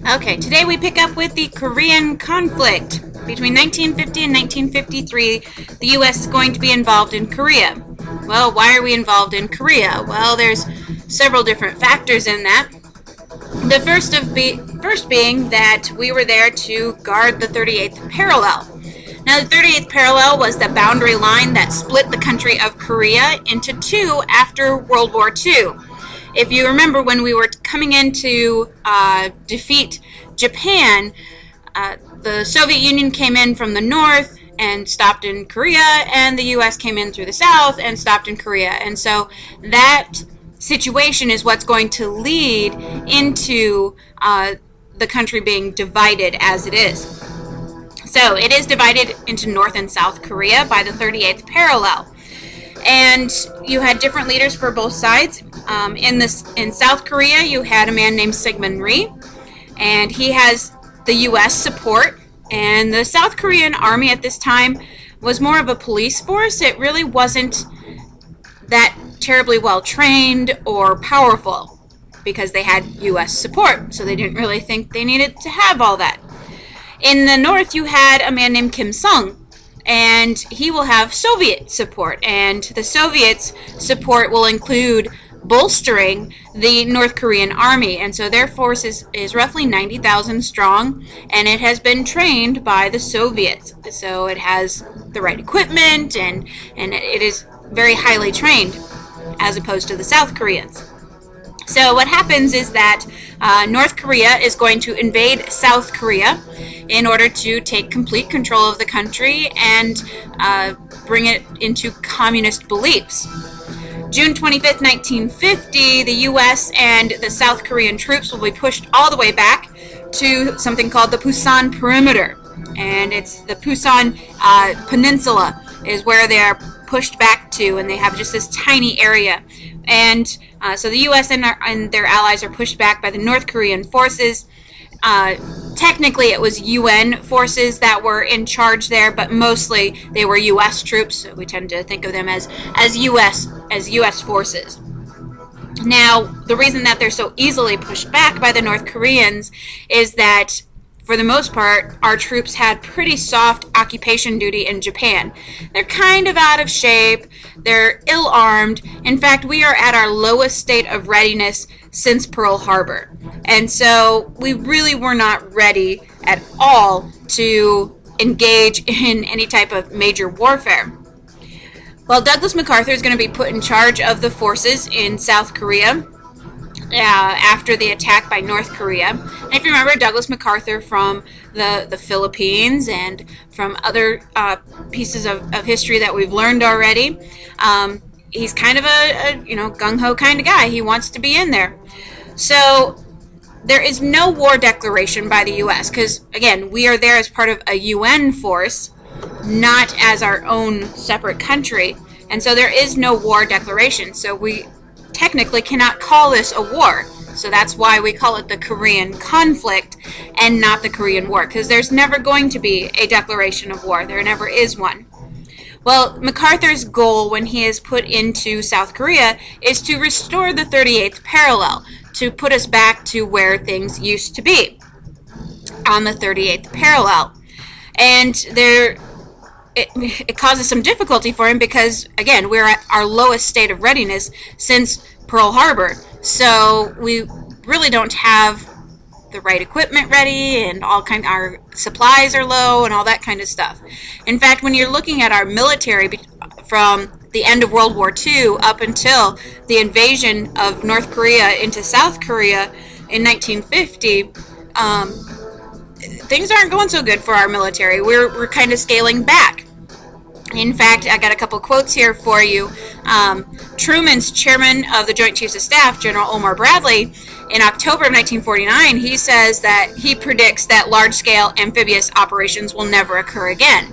Okay, today we pick up with the Korean conflict. Between 1950 and 1953, the U.S. is going to be involved in Korea. Well, why are we involved in Korea? Well, there's several different factors in that. The first being that we were there to guard the 38th parallel. Now, the 38th parallel was the boundary line that split the country of Korea into two after World War II. If you remember, when we were coming in to defeat Japan, the Soviet Union came in from the north and stopped in Korea, and the U.S. came in through the south and stopped in Korea. And so that situation is what's going to lead into the country being divided as it is. So it is divided into North and South Korea by the 38th parallel. And you had different leaders for both sides. In South Korea, you had a man named Syngman Rhee, and he has the U.S. support. And the South Korean army at this time was more of a police force. It really wasn't that terribly well trained or powerful because they had U.S. support, so they didn't really think they needed to have all that. In the north, you had a man named Kim Sung, and he will have Soviet support, and the Soviets' support will include bolstering the North Korean army, and so their force is roughly 90,000 strong, and it has been trained by the Soviets, so it has the right equipment, and it is very highly trained as opposed to the South Koreans. So what happens is that North Korea is going to invade South Korea in order to take complete control of the country and bring it into communist beliefs. June 25th, 1950, the U.S. and the South Korean troops will be pushed all the way back to something called the Pusan Perimeter. And it's the Pusan Peninsula is where they are pushed back to, and they have just this tiny area. And so the U.S. and their allies are pushed back by the North Korean forces. Technically, it was UN forces that were in charge there, but mostly they were U.S. troops. So we tend to think of them as U.S. forces. Now, the reason that they're so easily pushed back by the North Koreans is that, for the most part, our troops had pretty soft occupation duty in Japan. They're kind of out of shape. They're ill-armed. In fact, we are at our lowest state of readiness since Pearl Harbor. And so we really were not ready at all to engage in any type of major warfare. Well, Douglas MacArthur is going to be put in charge of the forces in South Korea after the attack by North Korea. And if you remember, Douglas MacArthur from the Philippines and from other pieces of history that we've learned already, he's kind of a gung-ho kind of guy. He wants to be in there. So there is no war declaration by the U.S. because, again, we are there as part of a UN force, not as our own separate country. And so there is no war declaration. So we technically cannot call this a war. So that's why we call it the Korean conflict and not the Korean War, because there's never going to be a declaration of war. There never is one. Well, MacArthur's goal when he is put into South Korea is to restore the 38th parallel, to put us back to where things used to be on the 38th parallel. And it causes some difficulty for him because, again, we're at our lowest state of readiness since Pearl Harbor. So we really don't have the right equipment ready, and our supplies are low and all that kind of stuff. In fact, when you're looking at our military from the end of World War II up until the invasion of North Korea into South Korea in 1950, things aren't going so good for our military. We're kind of scaling back. In fact, I got a couple quotes here for you. Truman's chairman of the Joint Chiefs of Staff, General Omar Bradley, in October of 1949, he says that he predicts that large-scale amphibious operations will never occur again.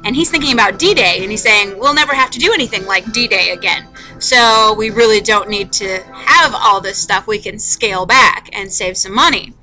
And he's thinking about D-Day, and he's saying, we'll never have to do anything like D-Day again. So we really don't need to have all this stuff. We can scale back and save some money.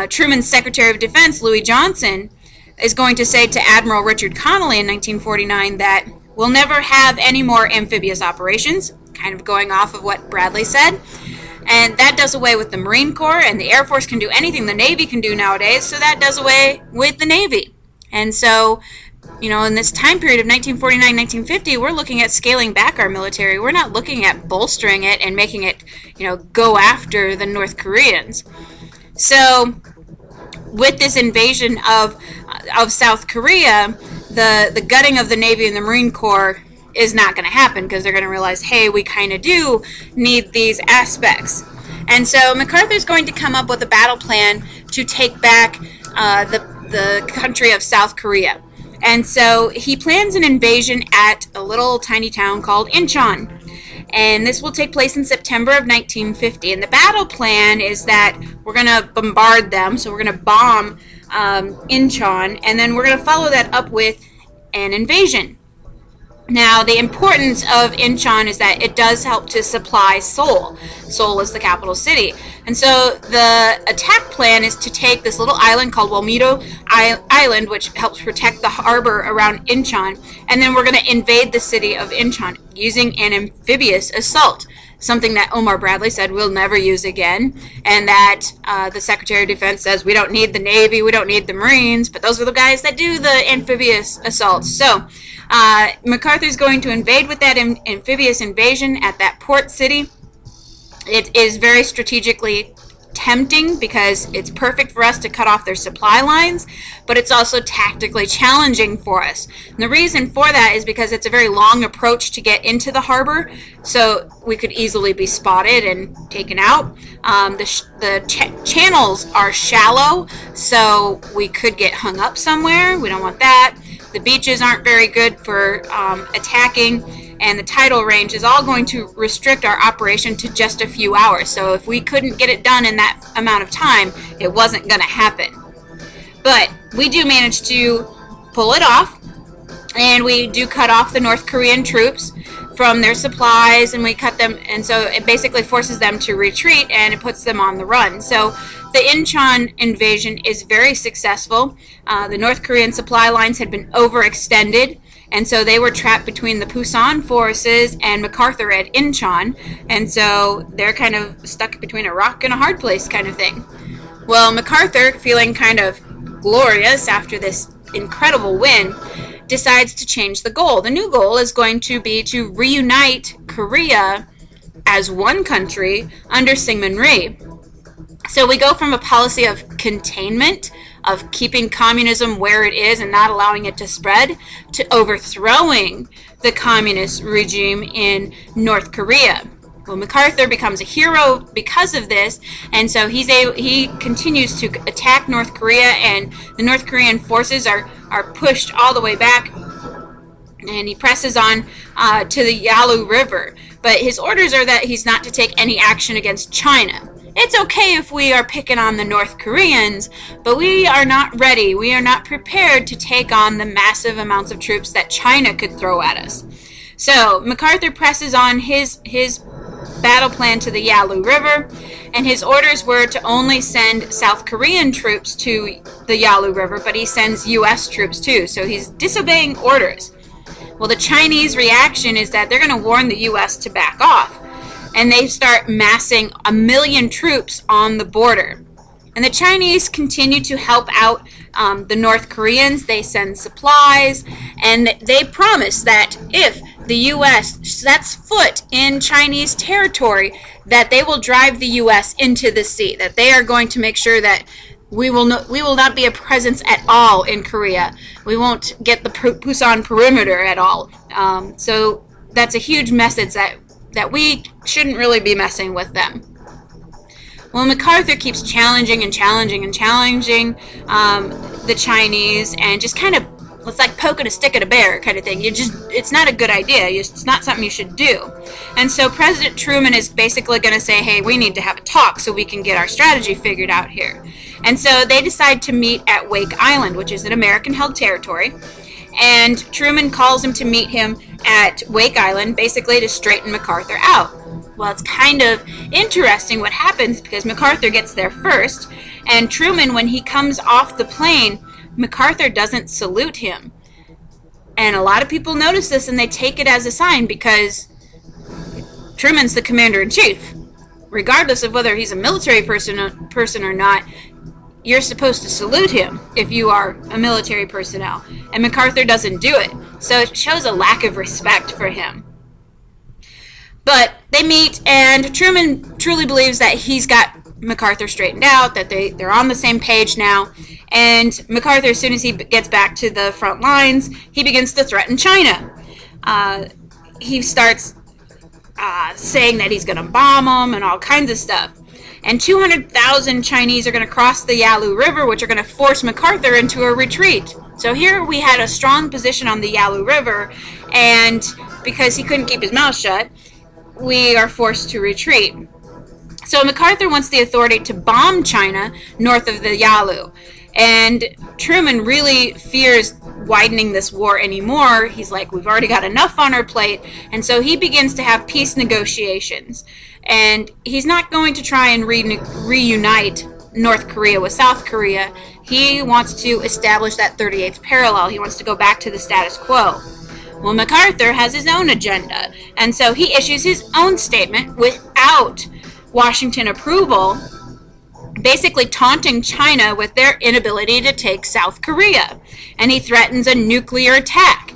Truman's Secretary of Defense, Louis Johnson, is going to say to Admiral Richard Connolly in 1949 that we'll never have any more amphibious operations, kind of going off of what Bradley said. And that does away with the Marine Corps, and the Air Force can do anything the Navy can do nowadays, so that does away with the Navy. And so, in this time period of 1949, 1950, we're looking at scaling back our military. We're not looking at bolstering it and making it, go after the North Koreans. So, with this invasion of South Korea, the gutting of the Navy and the Marine Corps is not going to happen, because they're going to realize, hey, we kind of do need these aspects. And so MacArthur's going to come up with a battle plan to take back the country of South Korea. And so he plans an invasion at a little tiny town called Incheon. And this will take place in September of 1950. And the battle plan is that we're going to bombard them, so we're going to bomb Incheon, and then we're going to follow that up with an invasion. Now, the importance of Incheon is that it does help to supply Seoul. Seoul is the capital city. And so the attack plan is to take this little island called Walmido Island, which helps protect the harbor around Incheon, and then we're going to invade the city of Incheon using an amphibious assault, something that Omar Bradley said we'll never use again, and that the Secretary of Defense says we don't need the Navy, we don't need the Marines, but those are the guys that do the amphibious assaults. So MacArthur's going to invade with that amphibious invasion at that port city. It is very strategically tempting because it's perfect for us to cut off their supply lines, but it's also tactically challenging for us. And the reason for that is because it's a very long approach to get into the harbor, so we could easily be spotted and taken out. The channels are shallow, so we could get hung up somewhere. We don't want that. The beaches aren't very good for attacking, and the tidal range is all going to restrict our operation to just a few hours. So if we couldn't get it done in that amount of time, it wasn't going to happen. But we do manage to pull it off, and we do cut off the North Korean troops from their supplies, and we cut them, and so it basically forces them to retreat, and it puts them on the run. So the Incheon invasion is very successful. The North Korean supply lines had been overextended, and so they were trapped between the Pusan forces and MacArthur at Incheon, and so they're kind of stuck between a rock and a hard place kind of thing. Well, MacArthur, feeling kind of glorious after this incredible win, decides to change the goal. The new goal is going to be to reunite Korea as one country under Syngman Rhee. So we go from a policy of containment, of keeping communism where it is and not allowing it to spread, to overthrowing the communist regime in North Korea. Well, MacArthur becomes a hero because of this, and so he continues to attack North Korea, and the North Korean forces are pushed all the way back, and he presses on to the Yalu River. But his orders are that he's not to take any action against China. It's okay if we are picking on the North Koreans, but we are not ready. We are not prepared to take on the massive amounts of troops that China could throw at us. So MacArthur presses on his battle plan to the Yalu River, and his orders were to only send South Korean troops to the Yalu River, but he sends U.S. troops too, so he's disobeying orders. Well, the Chinese reaction is that they're going to warn the U.S. to back off, and they start massing 1 million troops on the border. And the Chinese continue to help out the North Koreans. They send supplies, and they promise that if the U.S. sets foot in Chinese territory, that they will drive the U.S. into the sea, that they are going to make sure that we will not be a presence at all in Korea. We won't get the Pusan perimeter at all. So that's a huge message that we shouldn't really be messing with them. Well, MacArthur keeps challenging and challenging and challenging the Chinese, and just kind of, it's like poking a stick at a bear kind of thing. It's not a good idea. It's not something you should do. And so President Truman is basically going to say, hey, we need to have a talk so we can get our strategy figured out here. And so they decide to meet at Wake Island, which is an American-held territory. And Truman calls him to meet him at Wake Island, basically to straighten MacArthur out. Well, it's kind of interesting what happens, because MacArthur gets there first, and Truman, when he comes off the plane, MacArthur doesn't salute him. And a lot of people notice this, and they take it as a sign, because Truman's the commander-in-chief. regardless of whether he's a military person or not, you're supposed to salute him if you are a military personnel. And MacArthur doesn't do it. So it shows a lack of respect for him. But they meet, and Truman truly believes that he's got MacArthur straightened out, that they're on the same page now. And MacArthur, as soon as he gets back to the front lines, he begins to threaten China. He starts saying that he's going to bomb them and all kinds of stuff. And 200,000 Chinese are going to cross the Yalu River, which are going to force MacArthur into a retreat. So here we had a strong position on the Yalu River, and because he couldn't keep his mouth shut, we are forced to retreat. So MacArthur wants the authority to bomb China north of the Yalu. And Truman really fears widening this war anymore. He's like, we've already got enough on our plate. And so he begins to have peace negotiations. And he's not going to try and reunite North Korea with South Korea. He wants to establish that 38th parallel. He wants to go back to the status quo. Well, MacArthur has his own agenda. And so he issues his own statement without Washington approval, basically taunting China with their inability to take South Korea. And he threatens a nuclear attack.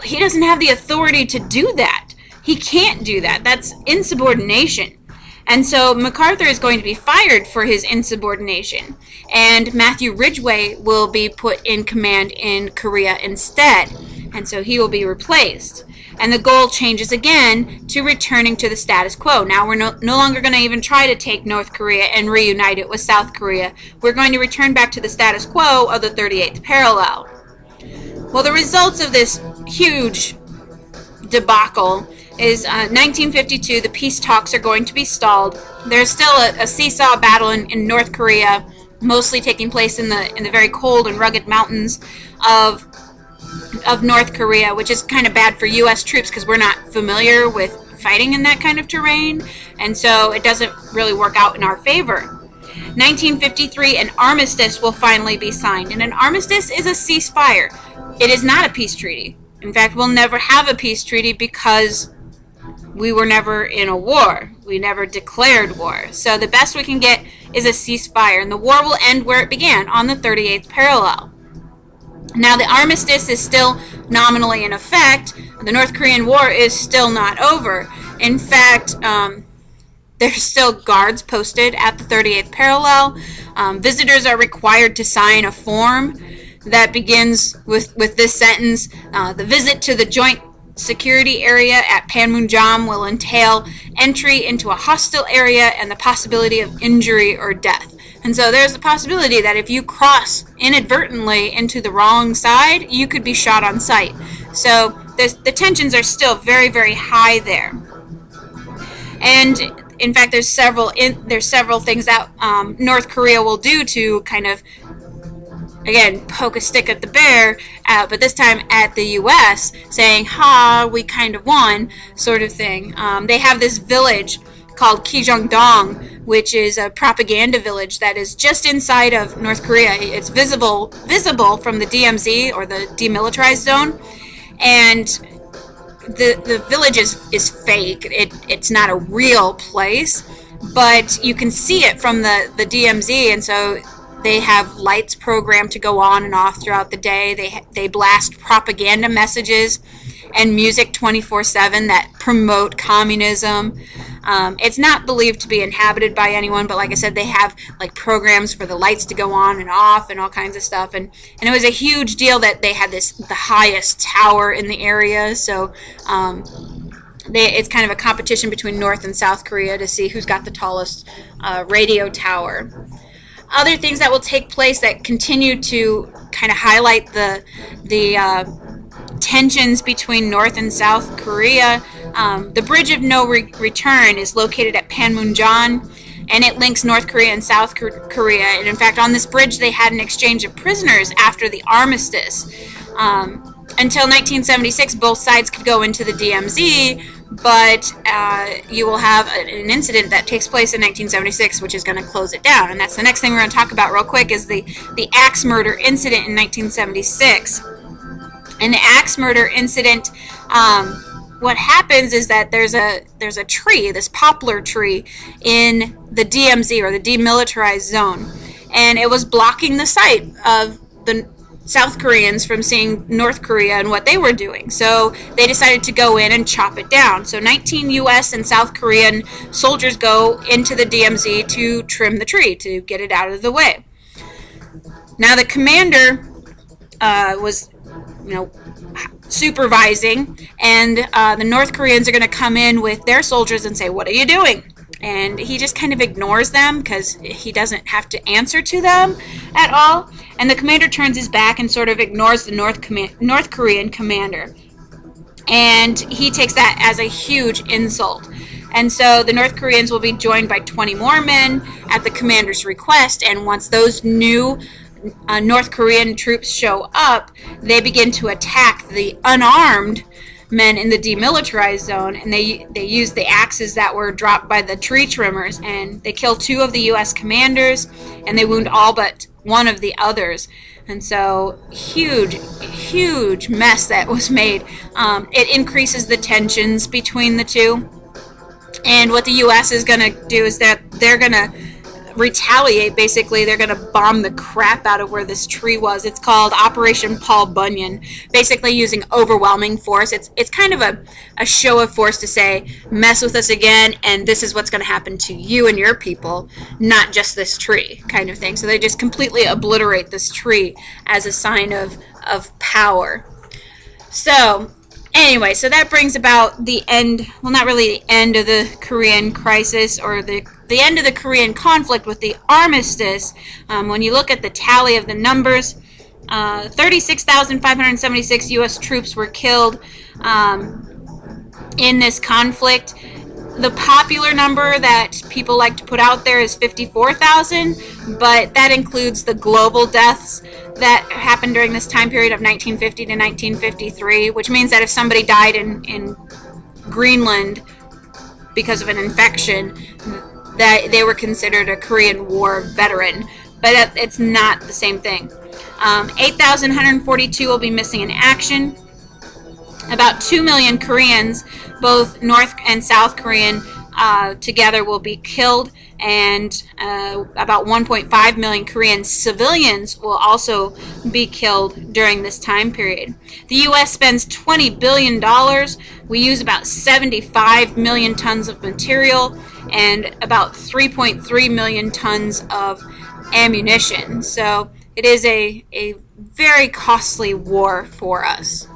He doesn't have the authority to do that. He can't do that. That's insubordination. And so MacArthur is going to be fired for his insubordination. And Matthew Ridgway will be put in command in Korea instead. And so he will be replaced. And the goal changes again to returning to the status quo. Now we're no longer going to even try to take North Korea and reunite it with South Korea. We're going to return back to the status quo of the 38th parallel. Well, the results of this huge debacle is 1952, the peace talks are going to be stalled. There's still a seesaw battle in North Korea, mostly taking place in the very cold and rugged mountains of North Korea, which is kind of bad for U.S. troops because we're not familiar with fighting in that kind of terrain, and so it doesn't really work out in our favor. 1953, an armistice will finally be signed, and an armistice is a ceasefire. It is not a peace treaty. In fact, we'll never have a peace treaty because we were never in a war. We never declared war. So the best we can get is a ceasefire, and the war will end where it began, on the 38th parallel. Now, the armistice is still nominally in effect. The North Korean War is still not over. In fact, there's still guards posted at the 38th parallel. Visitors are required to sign a form that begins with this sentence: the visit to the joint security area at Panmunjom will entail entry into a hostile area and the possibility of injury or death. And so there's the possibility that if you cross inadvertently into the wrong side, you could be shot on sight. So the tensions are still very, very high there. And in fact, there's several things that North Korea will do to kind of, again, poke a stick at the bear, but this time at the U.S., saying, we kind of won, sort of thing. They have this village called Kijongdong, which is a propaganda village that is just inside of North Korea. It's visible from the DMZ, or the demilitarized zone, and the village is fake. It's not a real place, but you can see it from the DMZ, and so they have lights programmed to go on and off throughout the day. They blast propaganda messages and music 24/7 that promote communism. It's not believed to be inhabited by anyone, but like I said, they have like programs for the lights to go on and off and all kinds of stuff. And it was a huge deal that they had the highest tower in the area. So it's kind of a competition between North and South Korea to see who's got the tallest radio tower. Other things that will take place that continue to kind of highlight the tensions between North and South Korea. The Bridge of No Return is located at Panmunjom, and it links North Korea and South Korea. And in fact, on this bridge, they had an exchange of prisoners after the armistice. Until 1976, both sides could go into the DMZ, but you will have an incident that takes place in 1976, which is going to close it down. And that's the next thing we're going to talk about real quick, is the axe murder incident in 1976. And the axe murder incident what happens is that there's a tree, this poplar tree, in the DMZ, or the demilitarized zone, and it was blocking the sight of the South Koreans from seeing North Korea and what they were doing. So they decided to go in and chop it down. So 19 U.S. and South Korean soldiers go into the DMZ to trim the tree, to get it out of the way. Now the commander was, supervising, and the North Koreans are going to come in with their soldiers and say, "What are you doing?" And he just kind of ignores them because he doesn't have to answer to them at all. And the commander turns his back and sort of ignores the North Korean commander. And he takes that as a huge insult. And so the North Koreans will be joined by 20 more men at the commander's request. And once those new North Korean troops show up, they begin to attack the unarmed men in the demilitarized zone, and they use the axes that were dropped by the tree trimmers, and they kill 2 of the U.S. commanders, and they wound all but 1 of the others. And so huge mess that was made. It increases the tensions between the two, and what the U.S. is going to do is that they're going to retaliate. Basically, they're going to bomb the crap out of where this tree was. It's called Operation Paul Bunyan, basically using overwhelming force. It's kind of a show of force to say, mess with us again, and this is what's going to happen to you and your people, not just this tree, kind of thing. So they just completely obliterate this tree as a sign of power. So anyway, so that brings about the end, well, not really the end of the Korean crisis, or the end of the Korean conflict with the armistice. When you look at the tally of the numbers, 36,576 U.S. troops were killed in this conflict. The popular number that people like to put out there is 54,000, but that includes the global deaths that happened during this time period of 1950 to 1953, which means that if somebody died in Greenland because of an infection, that they were considered a Korean War veteran, but it's not the same thing. 8,142 will be missing in action. About 2 million Koreans, both North and South Korean, together will be killed, and about 1.5 million Korean civilians will also be killed during this time period. The U.S. spends $20 billion. We use about 75 million tons of material and about 3.3 million tons of ammunition. So it is a very costly war for us.